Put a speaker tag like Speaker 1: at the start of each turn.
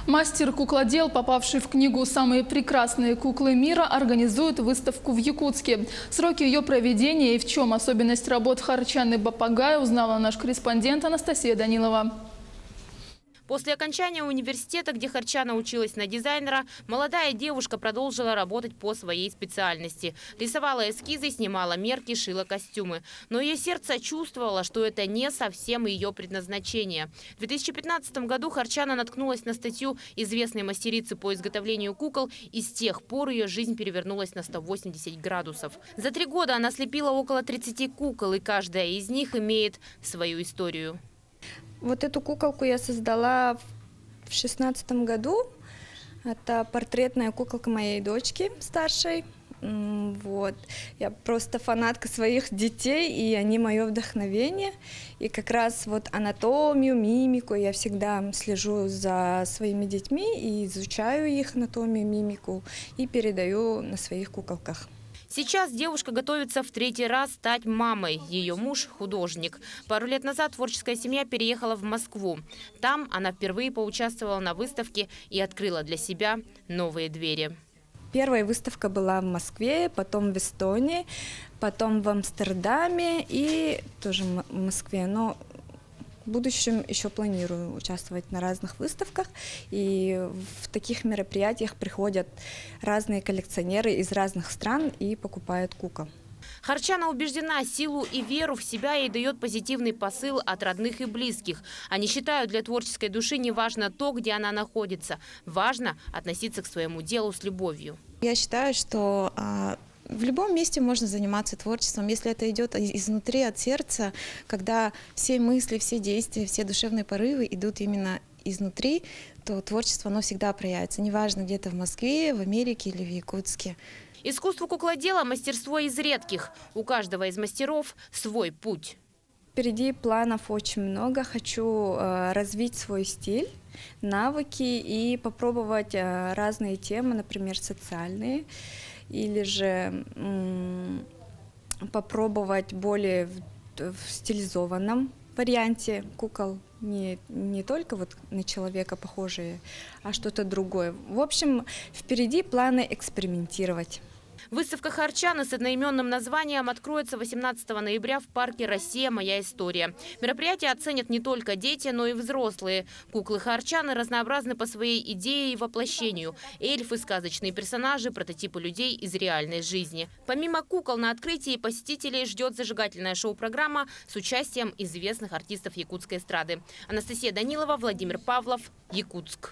Speaker 1: Мастер-куклодел, попавший в книгу «Самые прекрасные куклы мира», организует выставку в Якутске. Сроки ее проведения и в чем особенность работ Харчаны Бапагая узнала наш корреспондент Анастасия Данилова.
Speaker 2: После окончания университета, где Харчана училась на дизайнера, молодая девушка продолжила работать по своей специальности. Рисовала эскизы, снимала мерки, шила костюмы. Но ее сердце чувствовало, что это не совсем ее предназначение. В 2015 году Харчана наткнулась на статью известной мастерицы по изготовлению кукол, и с тех пор ее жизнь перевернулась на 180 градусов. За 3 года она слепила около 30 кукол, и каждая из них имеет свою историю.
Speaker 3: Вот эту куколку я создала в 2016 году. Это портретная куколка моей дочки старшей. Вот. Я просто фанатка своих детей, и они мое вдохновение. И как раз вот анатомию, мимику я всегда слежу за своими детьми и изучаю их анатомию, мимику и передаю на своих куколках.
Speaker 2: Сейчас девушка готовится в 3-й раз стать мамой. Ее муж – художник. Пару лет назад творческая семья переехала в Москву. Там она впервые поучаствовала на выставке и открыла для себя новые двери.
Speaker 3: Первая выставка была в Москве, потом в Эстонии, потом в Амстердаме и тоже в Москве. Но в будущем еще планирую участвовать на разных выставках, и в таких мероприятиях приходят разные коллекционеры из разных стран и покупают кукол.
Speaker 2: Харчана убеждена, силу и веру в себя ей дает позитивный посыл от родных и близких. Они считают, для творческой души не важно то, где она находится. Важно относиться к своему делу с любовью.
Speaker 4: Я считаю, что в любом месте можно заниматься творчеством, если это идет изнутри, от сердца, когда все мысли, все действия, все душевные порывы идут именно изнутри, то творчество, оно всегда проявится. Неважно, где-то в Москве, в Америке или в Якутске.
Speaker 2: Искусство куклодела – мастерство из редких. У каждого из мастеров свой путь.
Speaker 3: Впереди планов очень много. Хочу развить свой стиль, навыки и попробовать разные темы, например, социальные. Или же попробовать более в стилизованном варианте кукол, не только вот на человека похожие, а что-то другое. В общем, впереди планы экспериментировать.
Speaker 2: Выставка Харчаны с одноименным названием откроется 18 ноября в парке «Россия. Моя история». Мероприятие оценят не только дети, но и взрослые. Куклы Харчаны разнообразны по своей идее и воплощению. Эльфы, сказочные персонажи, прототипы людей из реальной жизни. Помимо кукол, на открытии посетителей ждет зажигательная шоу-программа с участием известных артистов якутской эстрады. Анастасия Данилова, Владимир Павлов, Якутск.